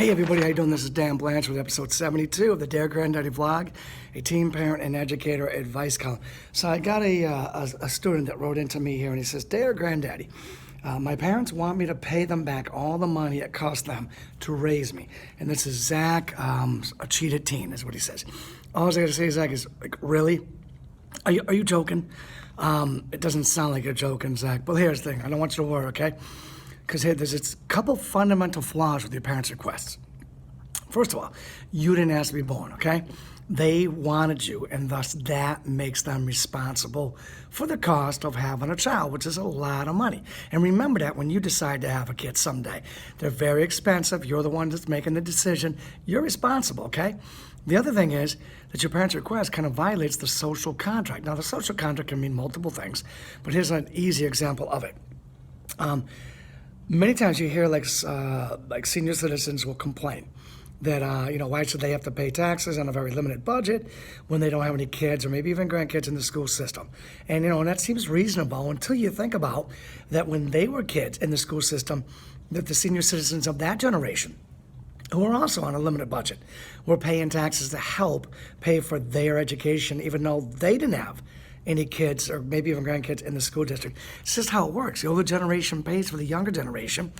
Hey everybody, how you doing? This is Dan Blanchard with episode 72 of the Dear Granddaddy vlog, a teen parent and educator advice column. So I got a student that wrote into me here and he says, Dear Granddaddy, my parents want me to pay them back all the money it cost them to raise me. And this is Zach, a cheated teen is what he says. All I gotta say, Zach, is like, really? Are you joking? It doesn't sound like you're joking, Zach. But here's the thing, I don't want you to worry, okay? Because here, there's a couple fundamental flaws with your parents' requests. First of all, you didn't ask to be born, okay? They wanted you, and thus that makes them responsible for the cost of having a child, which is a lot of money. And remember that when you decide to have a kid someday. They're very expensive. You're the one that's making the decision. You're responsible, okay? The other thing is that your parents' request kind of violates the social contract. Now, the social contract can mean multiple things, but here's an easy example of it. Many times you hear like senior citizens will complain that, why should they have to pay taxes on a very limited budget when they don't have any kids or maybe even grandkids in the school system? And, and that seems reasonable until you think about that when they were kids in the school system, that the senior citizens of that generation, who are also on a limited budget, were paying taxes to help pay for their education, even though they didn't have any kids or maybe even grandkids in the school district. It's just how it works. The older generation pays for the younger generation,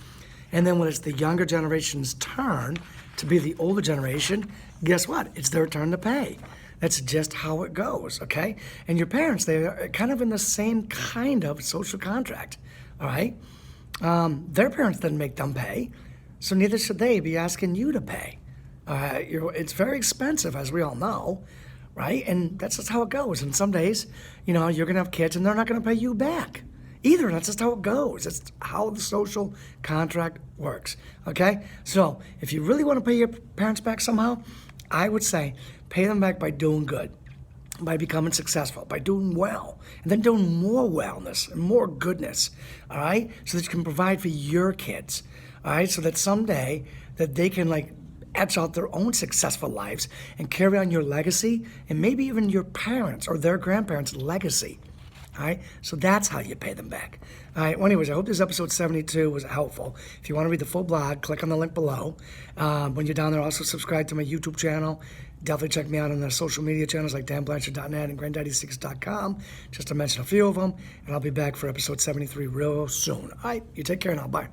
and then when it's the younger generation's turn to be the older generation, guess what? It's their turn to pay. That's just how it goes, okay? And your parents, they're kind of in the same kind of social contract, all right? Their parents didn't make them pay, so neither should they be asking you to pay. It's very expensive, as we all know, right? And that's just how it goes. And some days, you're going to have kids and they're not going to pay you back either. That's just how it goes. It's how the social contract works, okay? So if you really want to pay your parents back somehow, I would say pay them back by doing good, by becoming successful, by doing well, and then doing more wellness and more goodness, all right? So that you can provide for your kids, all right? So that someday that they can etch out their own successful lives and carry on your legacy and maybe even your parents or their grandparents' legacy. All right, so that's how you pay them back. All right, well, anyways, I hope this episode 72 was helpful. If you want to read the full blog, click on the link below. When you're down there, also subscribe to my YouTube channel. Definitely check me out on the social media channels like danblanchard.net and granddaddy6.com, just to mention a few of them. And I'll be back for episode 73 real soon. All right, you take care now. Bye.